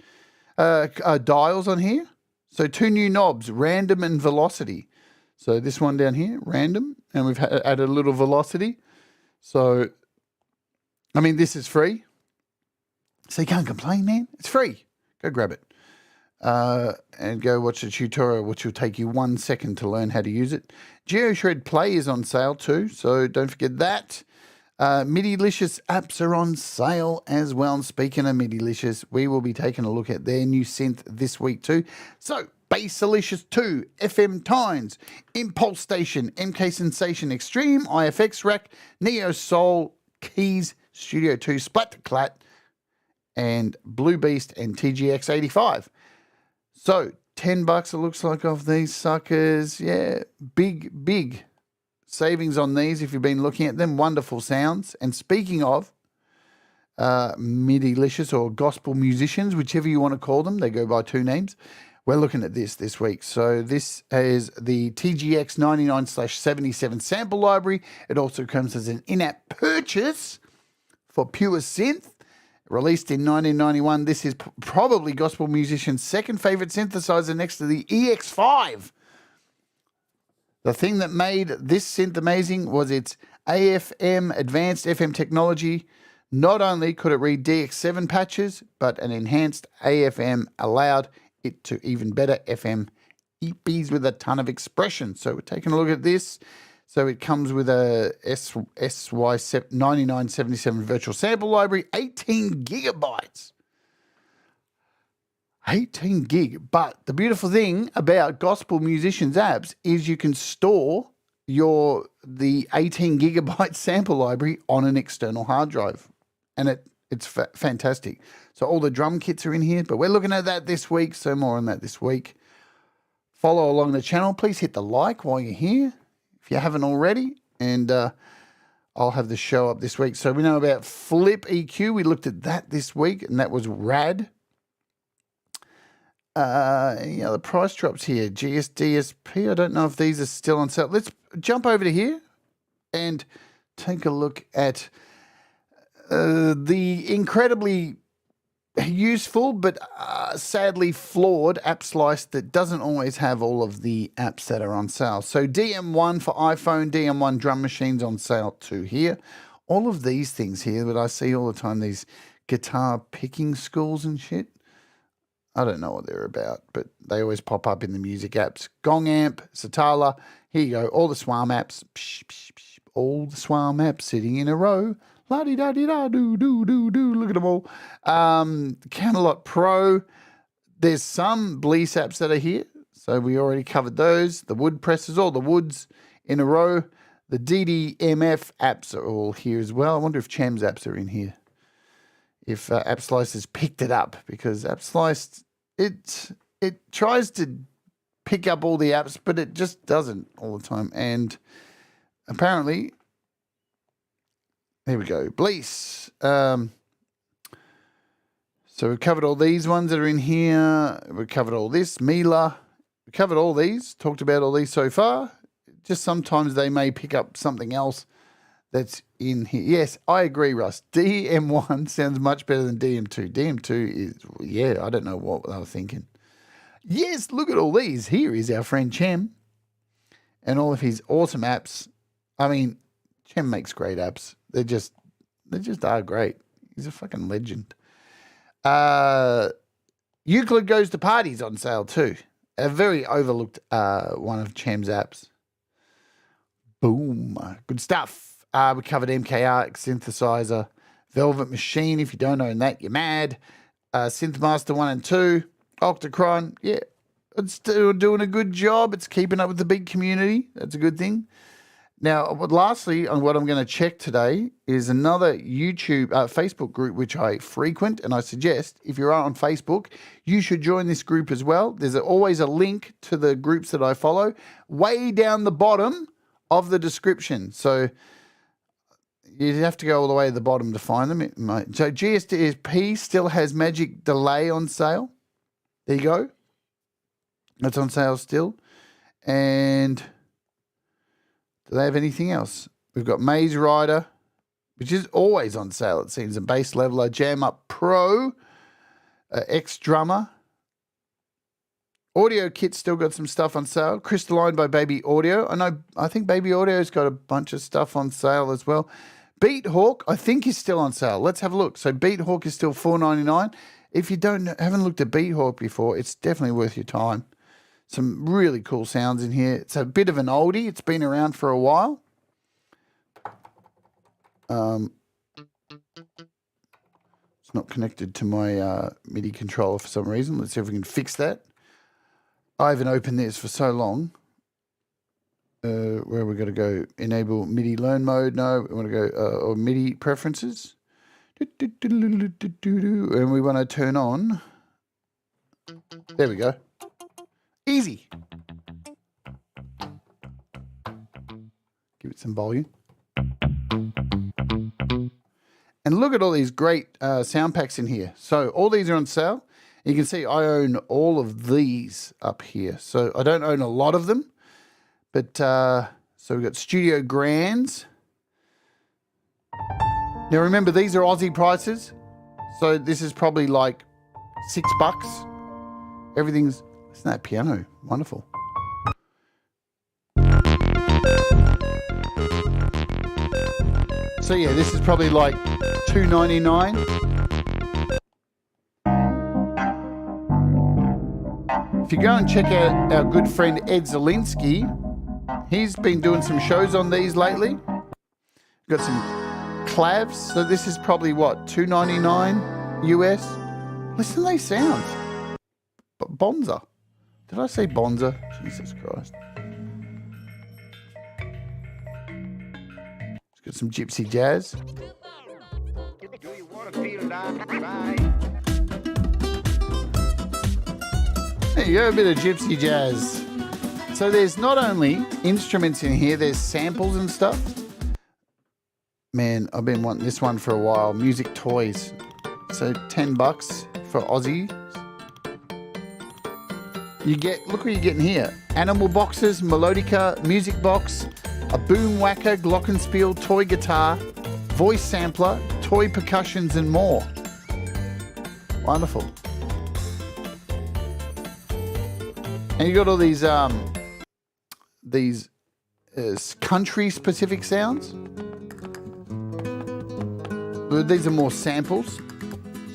dials on here. So 2 new knobs, random and velocity. So this one down here, random, and we've added a little velocity. So, I mean, this is free. So you can't complain, man. It's free. Go grab it. And go watch the tutorial, which will take you 1 second to learn how to use it. GeoShred Play is on sale too, so don't forget that. MIDI-licious apps are on sale as well. And speaking of MIDI-licious, we will be taking a look at their new synth this week too. So, Bassalicious 2, FM Tines, Impulse Station, MK Sensation Extreme, IFX Rack, Neo Soul, Keys, Studio 2, Splat Clat, and Blue Beast and TGX 85. So, $10 it looks like off these suckers. Yeah, big savings on these if you've been looking at them. Wonderful sounds. And speaking of MIDI-licious or gospel musicians, whichever you want to call them, they go by 2 names. We're looking at this week. So this is the TGX 99/77 sample library. It also comes as an in-app purchase for Pure Synth. Released in 1991, this is probably gospel musician's second favorite synthesizer next to the EX5. The thing that made this synth amazing was its AFM, advanced FM technology. Not only could it read DX7 patches, but an enhanced AFM allowed it to even better FM EPs with a ton of expression. So we're taking a look at this. So it comes with a SY 9977 virtual sample library, 18 gigabytes. 18 gig. But the beautiful thing about gospel musicians apps is you can store the 18 gigabyte sample library on an external hard drive. And it's fantastic. So all the drum kits are in here, but we're looking at that this week. So more on that this week. Follow along the channel. Please hit the like while you're here, if you haven't already, and I'll have the show up this week. So we know about Flip EQ. We looked at that this week, and that was rad. Any other price drops here? GSDSP, I don't know if these are still on sale. Let's jump over to here and take a look at the incredibly useful but sadly flawed app slice that doesn't always have all of the apps that are on sale. So DM1 for iPhone, DM1 drum machines on sale too here. All of these things here that I see all the time, these guitar picking schools and shit. I don't know what they're about, but they always pop up in the music apps. Gong Amp, Satala. Here you go. All the Swarm apps. Psh, psh, psh, all the Swarm apps sitting in a row. La-di-da-di-da-do-do-do-do. Look at them all. Camelot Pro. There's some Bleece apps that are here. So we already covered those. The wood presses, all the woods in a row. The DDMF apps are all here as well. I wonder if Cham's apps are in here. If AppSlice has picked it up, because AppSlice, it tries to pick up all the apps, but it just doesn't all the time. And apparently, here we go, Bleece. So we've covered all these ones that are in here. We've covered all this. Mila. We covered all these, talked about all these so far. Just sometimes they may pick up something else that's in here. Yes, I agree, Russ. DM1 sounds much better than DM2. DM2 is, yeah, I don't know what they were thinking. Yes, look at all these. Here is our friend Chem and all of his awesome apps. I mean, Chem makes great apps. They just are great. He's a fucking legend. Euclid Goes to Parties on sale too. A very overlooked one of Chem's apps. Boom. Good stuff. We covered MKR, Synthesizer, Velvet Machine. If you don't own that, you're mad. Synthmaster 1 and 2. Octocron, yeah, it's still doing a good job. It's keeping up with the big community. That's a good thing. Now, lastly, what I'm going to check today is another Facebook group, which I frequent, and I suggest if you're on Facebook, you should join this group as well. There's always a link to the groups that I follow way down the bottom of the description. So you'd have to go all the way to the bottom to find them. So GSP still has Magic Delay on sale. There you go. That's on sale still. And do they have anything else? We've got Maze Rider, which is always on sale, it seems. A Bass Leveler, Jam Up Pro, X Drummer. Audio Kit's still got some stuff on sale. Crystalline by Baby Audio. I think Baby Audio's got a bunch of stuff on sale as well. Beat Hawk, I think, is still on sale. Let's have a look. So Beat Hawk is still $4.99. If you haven't looked at Beat Hawk before, it's definitely worth your time. Some really cool sounds in here. It's a bit of an oldie. It's been around for a while. It's not connected to my MIDI controller for some reason. Let's see if we can fix that. I haven't opened this for so long. Where we got to go? Enable MIDI learn mode. No, we want to go or MIDI preferences. And we want to turn on. There we go. Easy. Give it some volume. And look at all these great sound packs in here. So all these are on sale. You can see I own all of these up here. So I don't own a lot of them. But so we've got Studio Grands. Now remember, these are Aussie prices. So this is probably like $6. Everything's, listen to that piano. Wonderful. So yeah, this is probably like $2.99. If you go and check out our good friend Ed Zielinski, he's been doing some shows on these lately. Got some clavs. So this is probably what, $2.99 US? Listen to these sounds. Bonza. Did I say Bonza? Jesus Christ. Let's get some gypsy jazz. Do you want to feel right? There you go, a bit of gypsy jazz. So there's not only instruments in here, there's samples and stuff. Man, I've been wanting this one for a while. Music toys. So $10 for Aussie. You get, look what you're getting here. Animal boxes, melodica, music box, a boom whacker, glockenspiel, toy guitar, voice sampler, toy percussions and more. Wonderful. And you got all these country-specific sounds. These are more samples.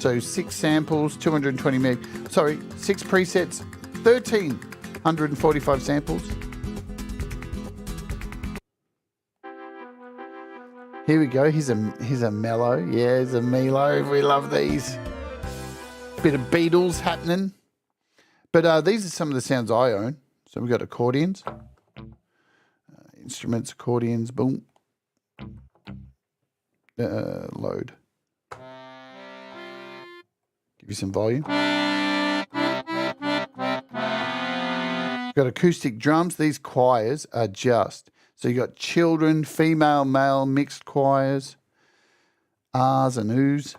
So 6 samples, 220 meg. Sorry, 6 presets, 1,345 samples. Here we go. Here's a mellow. Yeah, here's a Melo. We love these. Bit of Beatles happening. But these are some of the sounds I own. So we've got accordions. Instruments, accordions, boom. Load. Give you some volume. Got acoustic drums. These choirs are just... So you got children, female, male, mixed choirs, ahs and oohs.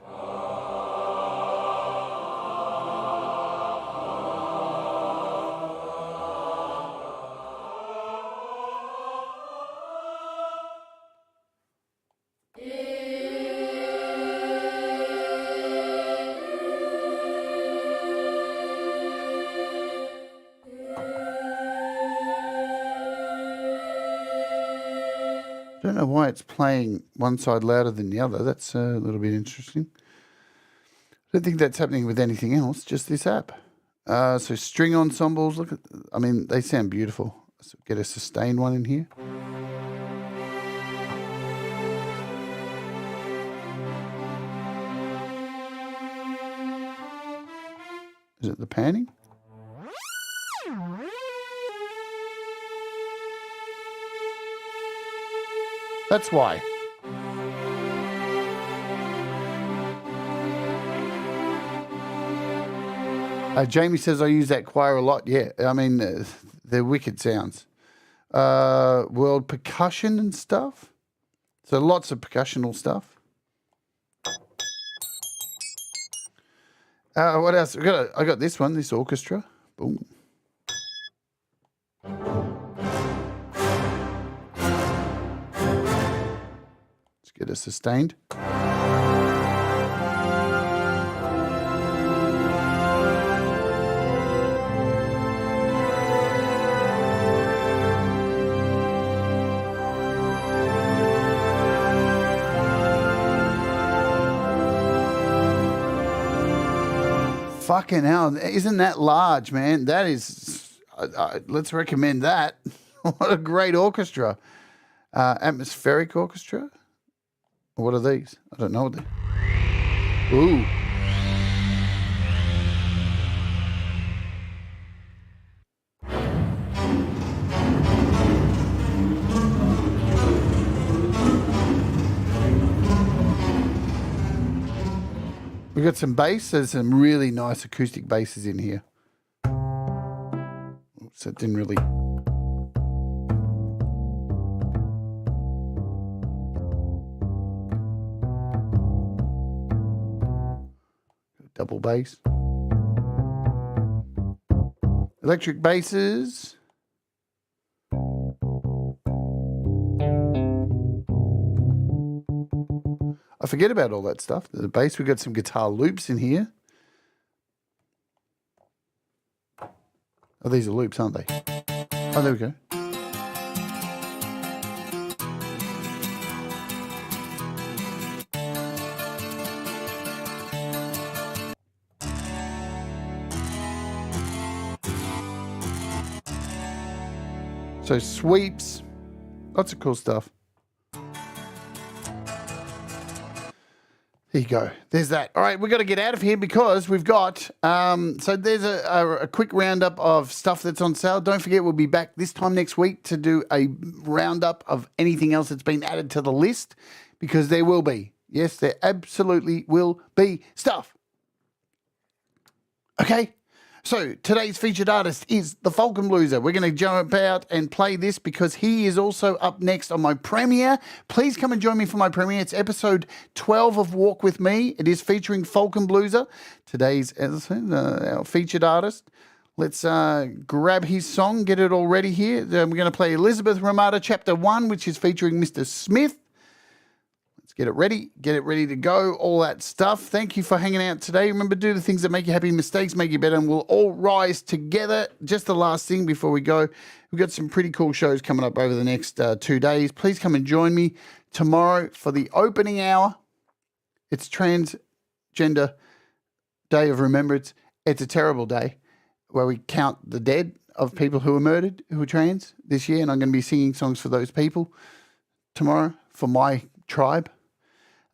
I don't know why it's playing one side louder than the other. That's a little bit interesting. I don't think that's happening with anything else, just this app. So string ensembles, look at, I mean, they sound beautiful. Let's get a sustained one in here. Is it the panning? That's why. Jamie says I use that choir a lot. Yeah, I mean, they're wicked sounds. World percussion and stuff. So lots of percussional stuff. What else? I got this one, this orchestra. Boom. Get a sustained. Fucking hell, isn't that large, man? That is, let's recommend that. What a great orchestra. Atmospheric orchestra. What are these? I don't know what they... Ooh. We got some bass. There's some really nice acoustic basses in here. Oops, that didn't really... Double bass. Electric basses. I forget about all that stuff. The bass, we've got some guitar loops in here. Oh, these are loops, aren't they? Oh, there we go. So sweeps, lots of cool stuff. There you go. There's that. All right, we've got to get out of here because we've got... so there's a quick roundup of stuff that's on sale. Don't forget, we'll be back this time next week to do a roundup of anything else that's been added to the list because there will be. Yes, there absolutely will be stuff. Okay? So today's featured artist is the Falcon Blueser. We're going to jump out and play this because he is also up next on my premiere. Please come and join me for my premiere. It's episode 12 of Walk With Me. It is featuring Falcon Blueser. Today's our featured artist. Let's grab his song, get it all ready here. We're going to play Elizabeth Ramada Chapter 1, which is featuring Mr. Smith. Get it ready to go, all that stuff. Thank you for hanging out today. Remember, do the things that make you happy. Mistakes make you better, and we'll all rise together. Just the last thing before we go, we've got some pretty cool shows coming up over the next 2 days. Please come and join me tomorrow for the opening hour. It's transgender day of remembrance. It's a terrible day where we count the dead of people who were murdered, who were trans this year, and I'm going to be singing songs for those people tomorrow for my tribe.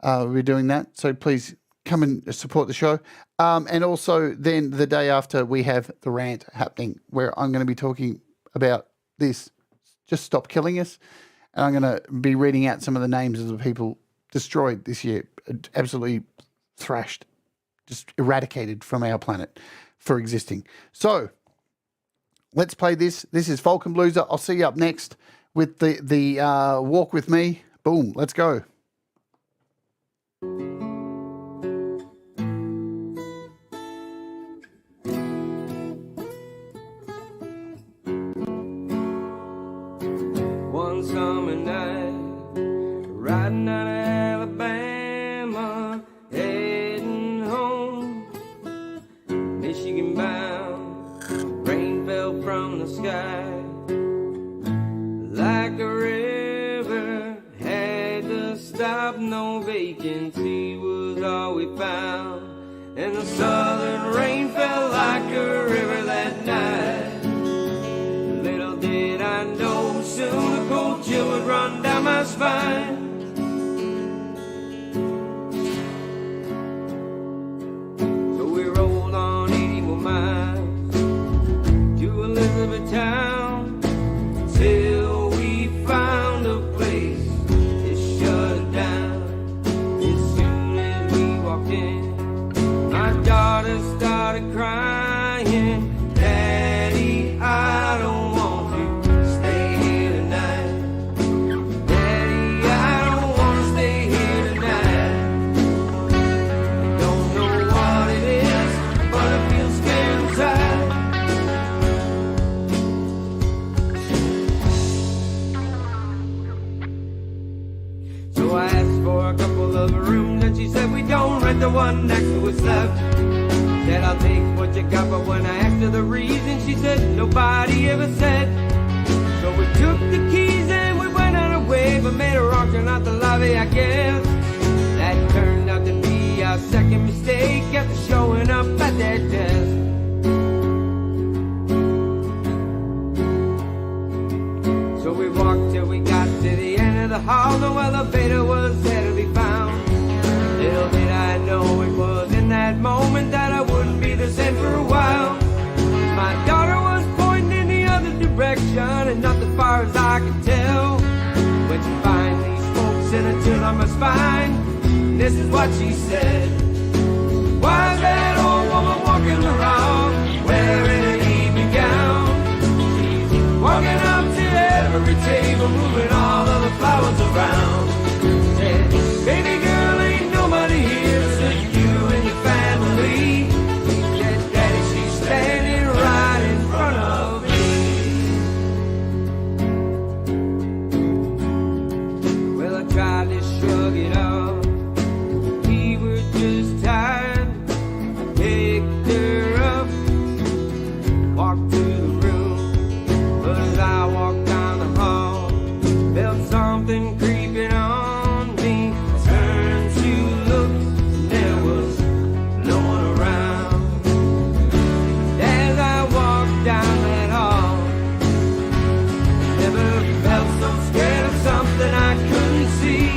We're doing that, so please come and support the show. And also then the day after we have the rant happening where I'm going to be talking about this. Just stop killing us. And I'm going to be reading out some of the names of the people destroyed this year, absolutely thrashed, just eradicated from our planet for existing. So let's play this. This is Falcon Blueser. I'll see you up next with the Walk With Me. Boom, let's go. One summer night, riding out of Alabama, heading home, Michigan bound. Rain fell from the sky like a river, had to stop. No vacancy was all we found, and the southern rain fell like a river that night. Little did I know, soon a cold chill would run down my spine. So we rolled on 81 miles to Elizabethtown till we found a place to shut it down. As soon as we walked in, my daughter started crying, "Daddy, I don't want to stay here tonight. Daddy, I don't want to stay here tonight. Don't know what it is, but I feel scared inside." So I asked for a couple of rooms, and she said, "We don't rent the one next to us left." Said, "I'll take what you got," but when I asked her the reason, she said, "Nobody ever said." So we took the keys and we went on our way, but made a wrong turn out the lobby, I guess. That turned out to be our second mistake after showing up at their desk. So we walked till we got to the end of the hall. No elevator was there to be found. Little did I know it was in that moment that I wouldn't be the same for a while. My daughter was pointing in the other direction, and not as far as I could tell. When she finally spoke, sent a chill on my spine. This is what she said: "Why is that old woman walking around wearing an evening gown? She's walking up to every table, moving all of the flowers around. Said, baby girl, ain't nobody here except you and your family." Said, "Daddy, she's standing right in front of me." Well, I tried to shrug it off. We were just tired. I picked her up, walked to the room, but as I walked down the hall, felt something creeping on me. I turned to look, and there was no one around. As I walked down that hall, never felt so scared of something I couldn't see.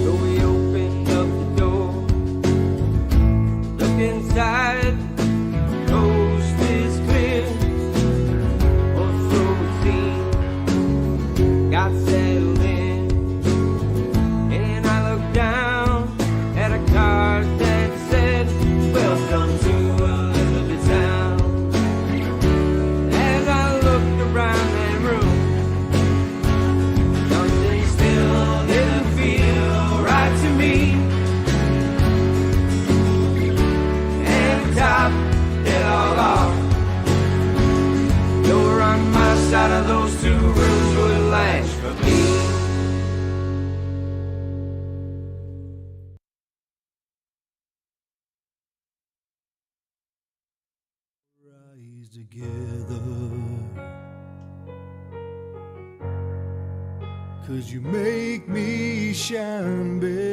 So we opened up the door, looked inside. Coast is clear, or so it seemed. Got settled in, and I looked down at a card that said, "Welcome to Elizabethtown." As I looked around that room, something still didn't feel right to me. And the top it all off. Door on my side of those two rooms would latch for me. Rise together, 'cause you make me shine, baby.